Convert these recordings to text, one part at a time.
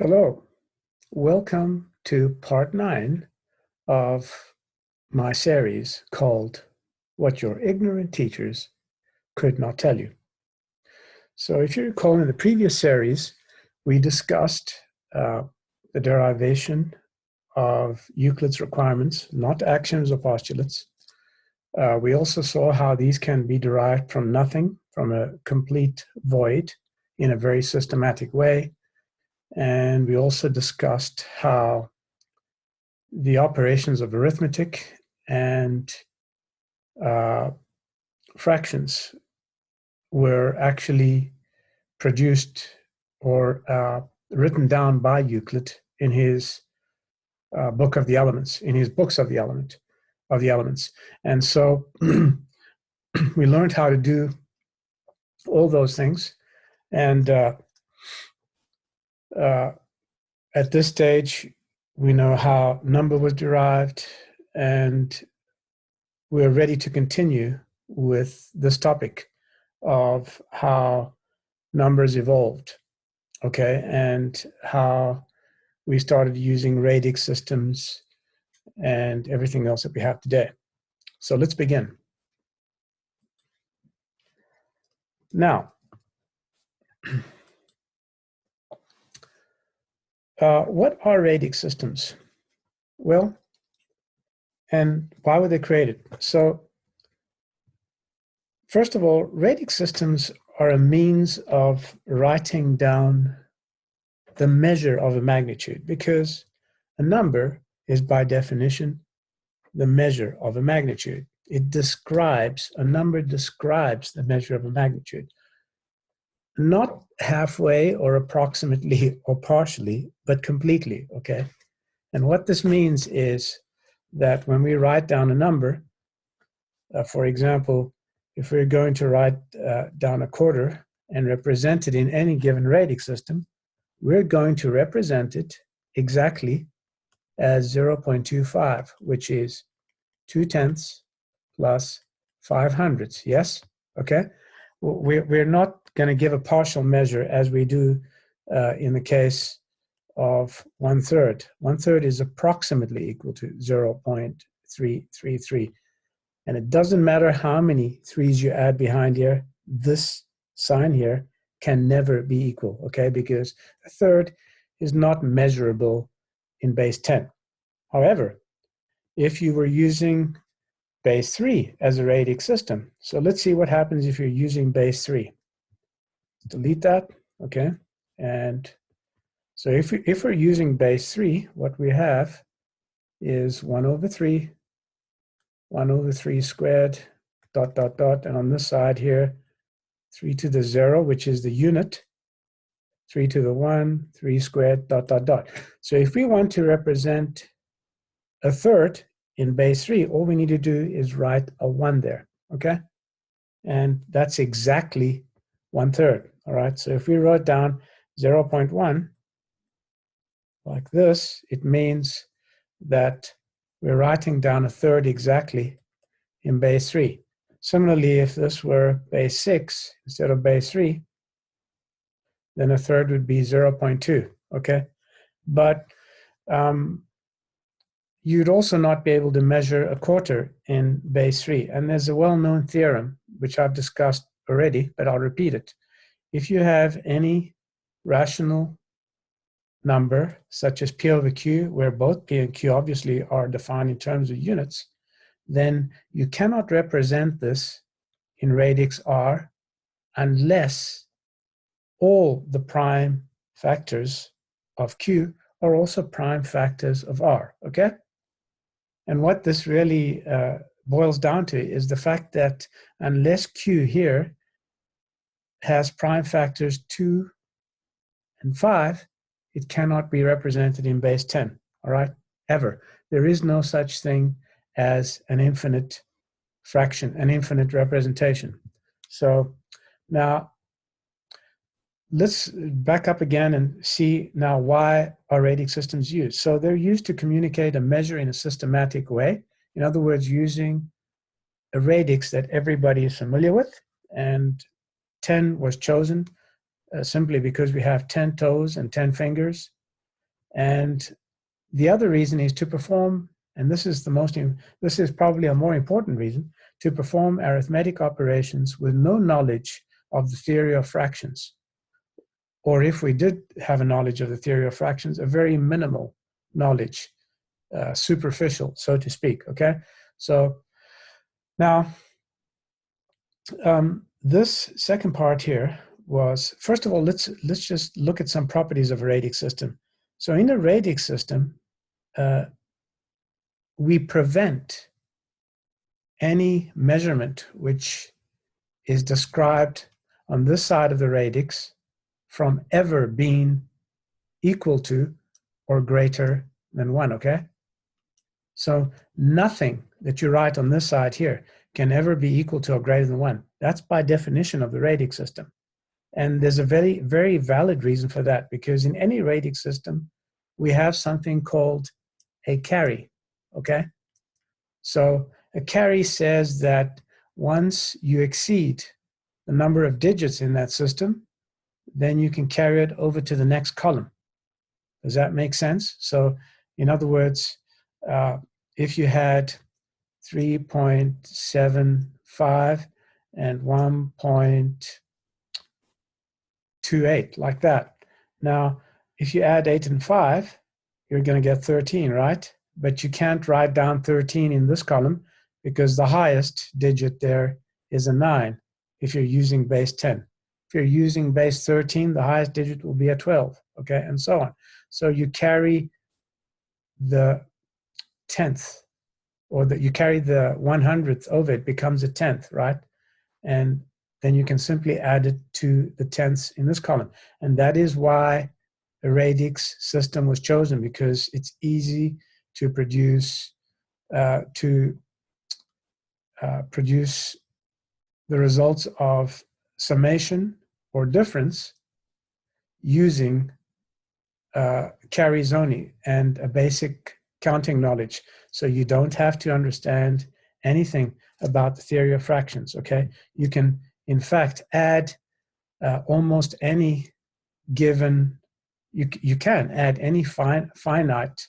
Hello, welcome to part 9 of my series called What Your Ignorant Teachers Could Not Tell You. So if you recall, in the previous series, we discussed the derivation of Euclid's requirements, not axioms or postulates. We also saw how these can be derived from nothing, from a complete void, in a very systematic way. And we also discussed how the operations of arithmetic and fractions were actually produced or written down by Euclid in his book of the elements, in his books of the elements. And so we learned how to do all those things. And at this stage, we know how number was derived, and we're ready to continue with this topic of how numbers evolved, okay, and how we started using radix systems and everything else that we have today. So let's begin. Now, what are radix systems? Well, and why were they created? So, first of all, radix systems are a means of writing down the measure of a magnitude, because a number is by definition the measure of a magnitude. A number describes the measure of a magnitude. Not halfway or approximately or partially, but completely, okay? And what this means is that when we write down a number, for example, if we're going to write down a quarter and represent it in any given radix system, we're going to represent it exactly as 0.25, which is 2/10 plus 5/100. Yes? Okay? We're not going to give a partial measure as we do in the case of 1/3. 1/3 is approximately equal to 0.333. And it doesn't matter how many threes you add behind here, this sign here can never be equal, okay? Because a third is not measurable in base 10. However, if you were using base 3 as a radix system, so let's see what happens if you're using base 3. Delete that, okay? And so if we're using base 3, what we have is 1/3, 1/3 squared, dot, dot, dot, and on this side here, 3 to the 0, which is the unit, 3 to the 1, 3 squared, dot, dot, dot. So if we want to represent a third in base 3, all we need to do is write a 1 there, okay? And that's exactly 1/3, all right? So if we wrote down 0.1 like this, it means that we're writing down a third exactly in base 3. Similarly, if this were base 6 instead of base 3, then a third would be 0.2, okay? But you'd also not be able to measure a quarter in base 3. And there's a well-known theorem, which I've discussed already, but I'll repeat it. If you have any rational number, such as P over Q, where both P and Q obviously are defined in terms of units, then you cannot represent this in radix R unless all the prime factors of Q are also prime factors of R, okay? And what this really boils down to is the fact that unless Q here has prime factors 2 and 5, it cannot be represented in base 10, all right? Ever. There is no such thing as an infinite fraction, an infinite representation. So now let's back up again and see now why are radix systems used. So they're used to communicate a measure in a systematic way. In other words, using a radix that everybody is familiar with. And 10 was chosen simply because we have 10 toes and 10 fingers. And the other reason is to perform, and this is probably a more important reason, to perform arithmetic operations with no knowledge of the theory of fractions. Or if we did have a knowledge of the theory of fractions, a very minimal knowledge, superficial, so to speak, okay? So now, this second part here was, first of all, let's just look at some properties of a radix system. So in a radix system, we prevent any measurement which is described on this side of the radix from ever being equal to or greater than 1, okay? So nothing that you write on this side here can ever be equal to or greater than 1. That's by definition of the radix system. And there's a very, very valid reason for that, because in any radix system, we have something called a carry, okay? So a carry says that once you exceed the number of digits in that system, then you can carry it over to the next column. Does that make sense? So in other words, if you had 3.75 and 1.28, like that. Now, if you add 8 and 5, you're going to get 13, right? But you can't write down 13 in this column because the highest digit there is a 9 if you're using base 10. If you're using base 13, the highest digit will be a 12, okay, and so on. So you carry the 10th, or that you carry the 100th over, it becomes a 10th, right? And then you can simply add it to the tenths in this column. And that is why the radix system was chosen, because it's easy to produce produce the results of summation or difference using carries only and a basic counting knowledge. So you don't have to understand anything about the theory of fractions, okay? You can, in fact, add almost any given, you can add any finite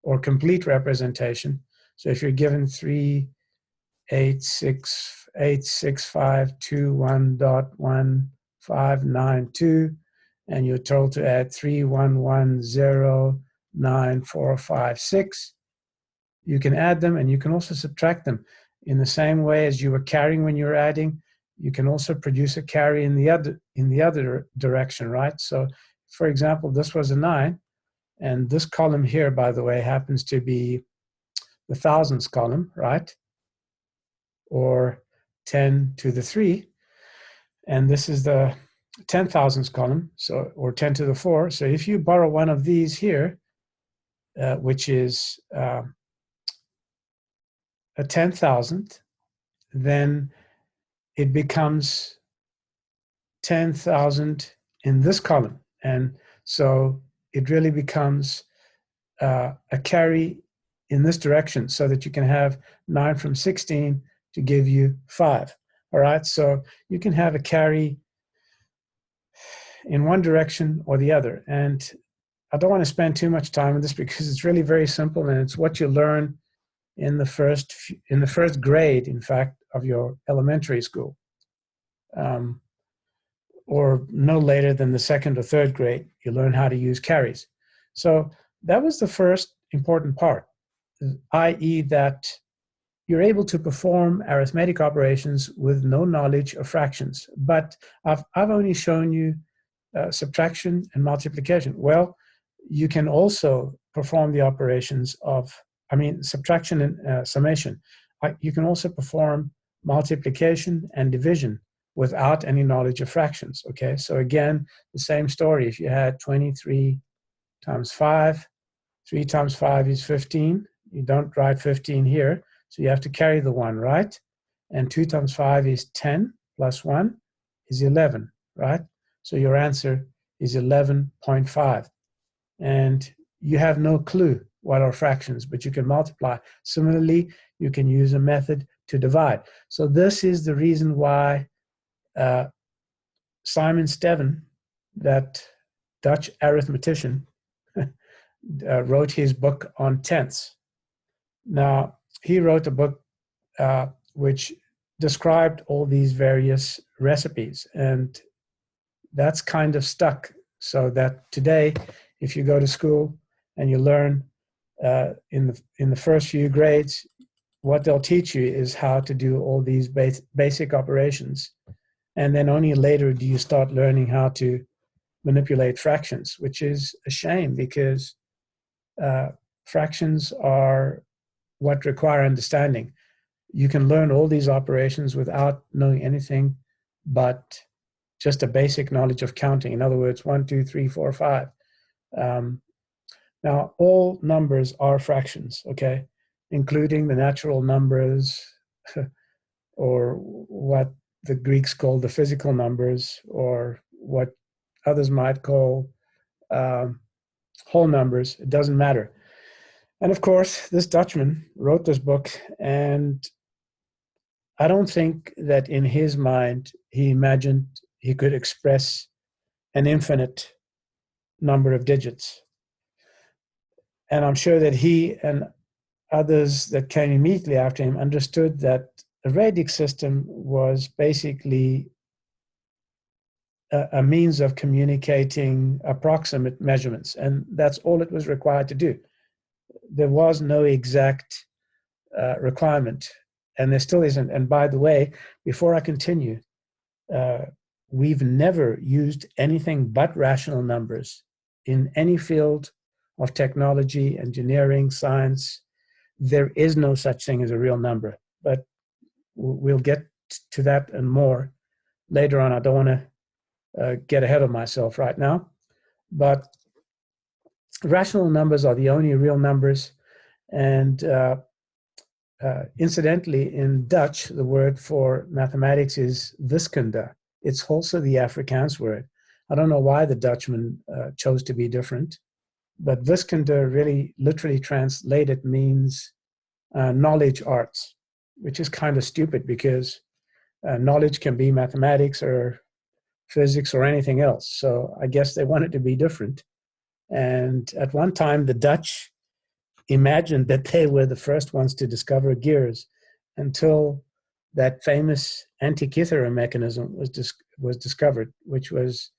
or complete representation. So if you're given 3868652.1.1592, and you're told to add 311094556, you can add them, and you can also subtract them. In the same way as you were carrying when you were adding, you can also produce a carry in the other direction, right? So, for example, this was a 9, and this column here, by the way, happens to be the thousands column, right? Or 10 to the 3, and this is the 10,000s column, so, or 10 to the 4. So if you borrow one of these here, which is a 10,000th, then it becomes 10,000 in this column. And so it really becomes a carry in this direction, so that you can have 9 from 16 to give you 5. All right, so you can have a carry in one direction or the other. And I don't want to spend too much time on this because it's really very simple, and it's what you learn in the first grade, in fact, of your elementary school, or no later than the second or third grade. You learn how to use carries. So that was the first important part, i.e. that you're able to perform arithmetic operations with no knowledge of fractions. But I've only shown you subtraction and multiplication. Well, you can also perform the operations of, subtraction and summation. You can also perform multiplication and division without any knowledge of fractions, okay? So again, the same story. If you had 23 times 5, 3 times 5 is 15. You don't write 15 here, so you have to carry the 1, right? And 2 times 5 is 10, plus 1 is 11, right? So your answer is 11.5. And you have no clue what are fractions, but you can multiply. Similarly, you can use a method to divide. So this is the reason why Simon Steven, that Dutch arithmetician, wrote his book on tenths. Now, he wrote a book which described all these various recipes, and that's kind of stuck. So that today, if you go to school and you learn in the first few grades, what they'll teach you is how to do all these basic operations, and then only later do you start learning how to manipulate fractions, which is a shame because fractions are what require understanding. You can learn all these operations without knowing anything but just a basic knowledge of counting. In other words, 1, 2, 3, 4, 5. Now, all numbers are fractions, okay, including the natural numbers or what the Greeks called the physical numbers, or what others might call whole numbers. It doesn't matter. And of course, this Dutchman wrote this book, and I don't think that in his mind he imagined he could express an infinite number of digits. And I'm sure that he and others that came immediately after him understood that the radix system was basically a means of communicating approximate measurements, and that's all it was required to do. There was no exact requirement, and there still isn't. And by the way, before I continue, we've never used anything but rational numbers in any field of technology, engineering, science. There is no such thing as a real number, but we'll get to that and more later on. I don't want to get ahead of myself right now, but rational numbers are the only real numbers. And incidentally, in Dutch, the word for mathematics is wiskunde. It's also the Afrikaans word. I don't know why the Dutchman chose to be different, but wiskunde really literally translated means knowledge arts, which is kind of stupid because knowledge can be mathematics or physics or anything else. So I guess they wanted to be different. And at one time, the Dutch imagined that they were the first ones to discover gears until that famous Antikythera mechanism was discovered, which was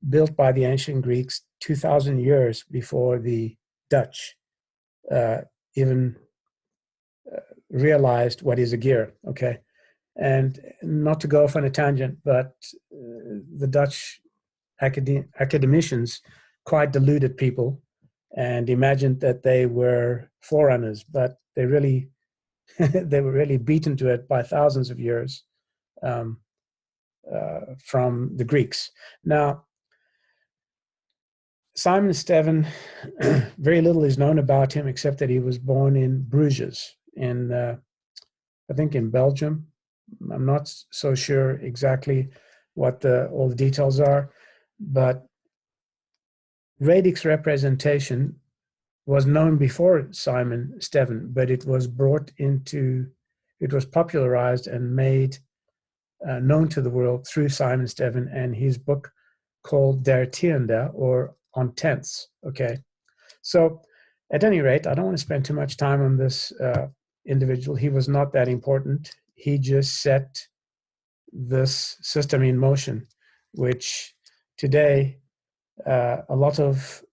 built by the ancient Greeks 2,000 years before the Dutch even realized what is a gear, okay? And not to go off on a tangent, but the Dutch academicians quite deluded people and imagined that they were forerunners, but they really they were really beaten to it by thousands of years from the Greeks. Now, Simon Steven, very little is known about him except that he was born in Bruges, in I think in Belgium. I'm not so sure exactly what all the details are, but radix representation was known before Simon Steven, but it was popularized and made known to the world through Simon Steven and his book called Der Tiende, or On Tenths. Okay, so at any rate, I don't want to spend too much time on this individual. He was not that important. He just set this system in motion, which today a lot of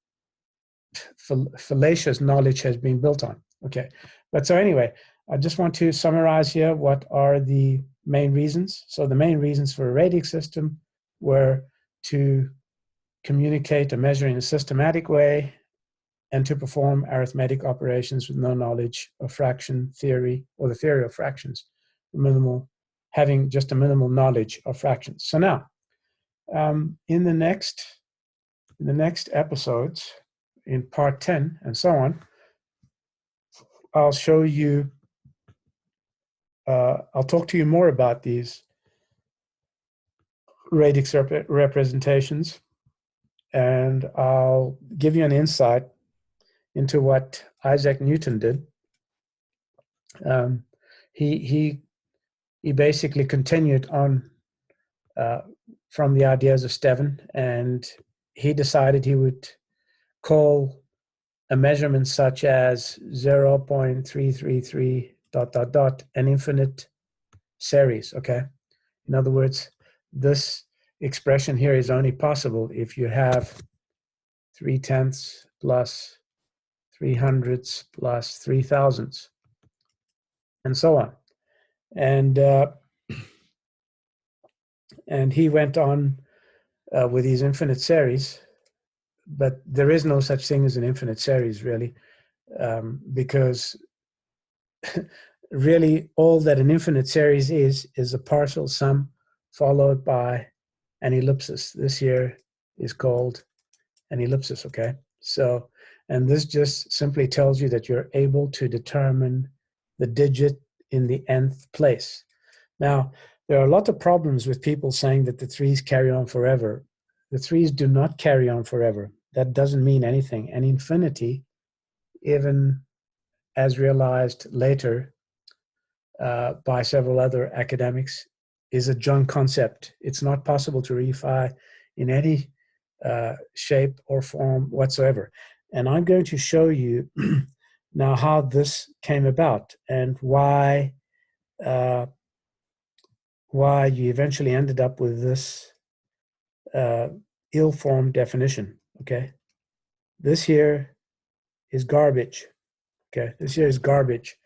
fallacious knowledge has been built on. Okay, but so anyway, I just want to summarize here what are the main reasons. So the main reasons for a radix system were to communicate a measure in a systematic way and to perform arithmetic operations with no knowledge of fraction theory or the theory of fractions, having just a minimal knowledge of fractions. So now, in the next episodes, in part 10 and so on, I'll show you, I'll talk to you more about these radix representations, and I'll give you an insight into what Isaac Newton did. He basically continued on from the ideas of Steven, and he decided he would call a measurement such as 0.333 ... an infinite series, okay? In other words, this expression here is only possible if you have 3/10 plus 300 plus 3,000, and so on. And he went on with these infinite series, but there is no such thing as an infinite series, really, because really all that an infinite series is a partial sum followed by an ellipsis. This here is called an ellipsis, okay? So, and this just simply tells you that you're able to determine the digit in the nth place. Now, there are a lot of problems with people saying that the threes carry on forever. The threes do not carry on forever. That doesn't mean anything. And infinity, even as realized later by several other academics, is a junk concept. It's not possible to reify in any shape or form whatsoever. And I'm going to show you now how this came about and why you eventually ended up with this ill-formed definition, okay? This here is garbage, okay? This here is garbage.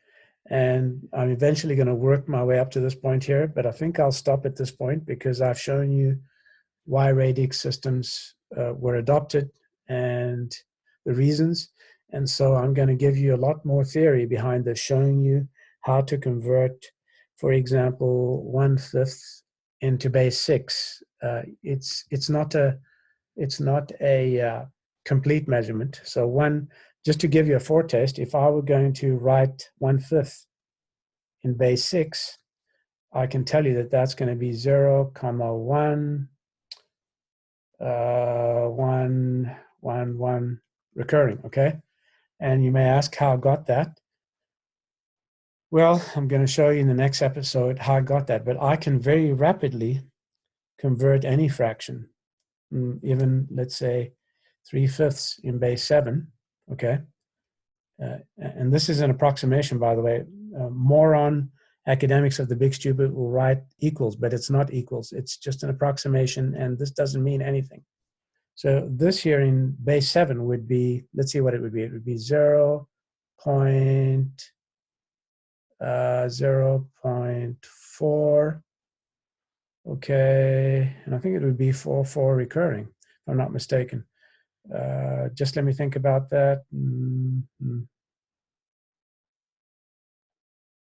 And I'm eventually going to work my way up to this point here, but I think I'll stop at this point because I've shown you why radix systems were adopted and the reasons. And so I'm going to give you a lot more theory behind this, showing you how to convert, for example, 1/5 into base 6. It's not a complete measurement. So just to give you a foretaste, if I were going to write 1/5 in base 6, I can tell you that that's going to be 0,1 1 1 1 recurring, okay? And you may ask how I got that. Well, I'm going to show you in the next episode how I got that, but I can very rapidly convert any fraction, even let's say 3/5 in base 7, okay? And this is an approximation, by the way. Moron academics of the big stupid will write equals, but it's not equals. It's just an approximation, and this doesn't mean anything. So this here in base 7 would be, let's see what it would be. It would be 0.4, okay, and I think it would be 4 recurring, if I'm not mistaken. Just let me think about that.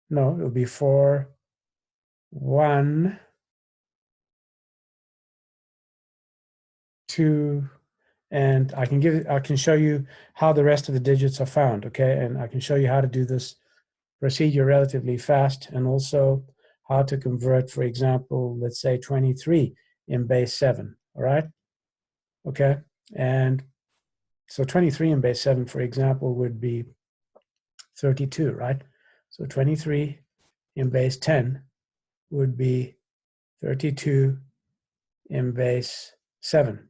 No, it will be 4 1 2, and I can show you how the rest of the digits are found, okay? And I can show you how to do this procedure relatively fast, and also how to convert, for example, let's say 23 in base 7, all right? Okay, and so 23 in base 7, for example, would be 32, right? So 23 in base 10 would be 32 in base 7,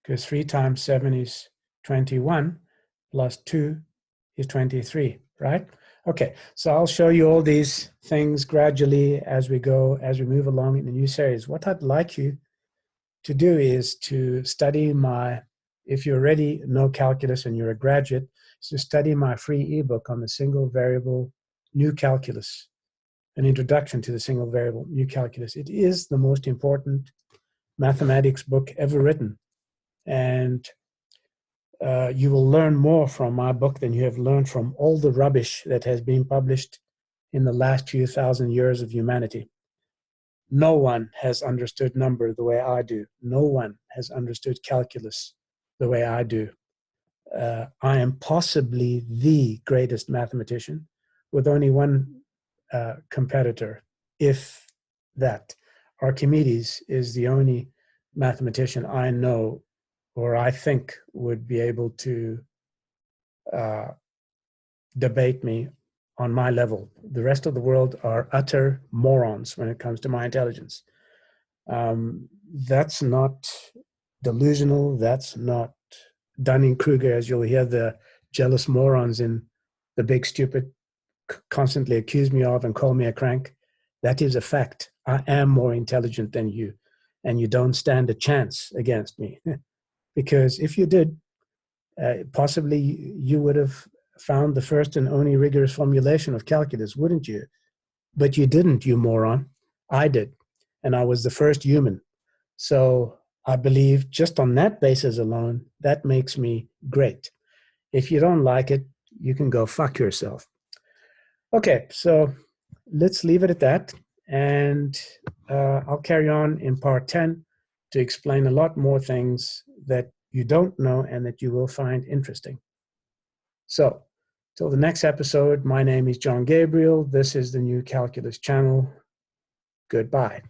because 3 times 7 is 21, plus 2 is 23, right? Okay, so I'll show you all these things gradually as we move along in the new series. What I'd like you to do is to study if you already know calculus and you're a graduate, is to study my free ebook on the single variable new calculus, an introduction to the single variable new calculus. It is the most important mathematics book ever written. And you will learn more from my book than you have learned from all the rubbish that has been published in the last few thousand years of humanity. No one has understood number the way I do. No one has understood calculus the way I do. I am possibly the greatest mathematician with only one competitor, if that. Archimedes is the only mathematician I know or I think would be able to debate me on my level. The rest of the world are utter morons when it comes to my intelligence. That's not delusional. That's not Dunning-Kruger, as you'll hear the jealous morons in the big stupid constantly accuse me of and call me a crank. That is a fact. I am more intelligent than you, and you don't stand a chance against me. Because if you did, possibly you would have found the first and only rigorous formulation of calculus, wouldn't you? But you didn't, you moron. I did, and I was the first human. So I believe just on that basis alone, that makes me great. If you don't like it, you can go fuck yourself. Okay, so let's leave it at that. And I'll carry on in part 10 to explain a lot more things that you don't know and that you will find interesting. So, till the next episode, my name is John Gabriel. This is the New Calculus channel. Goodbye.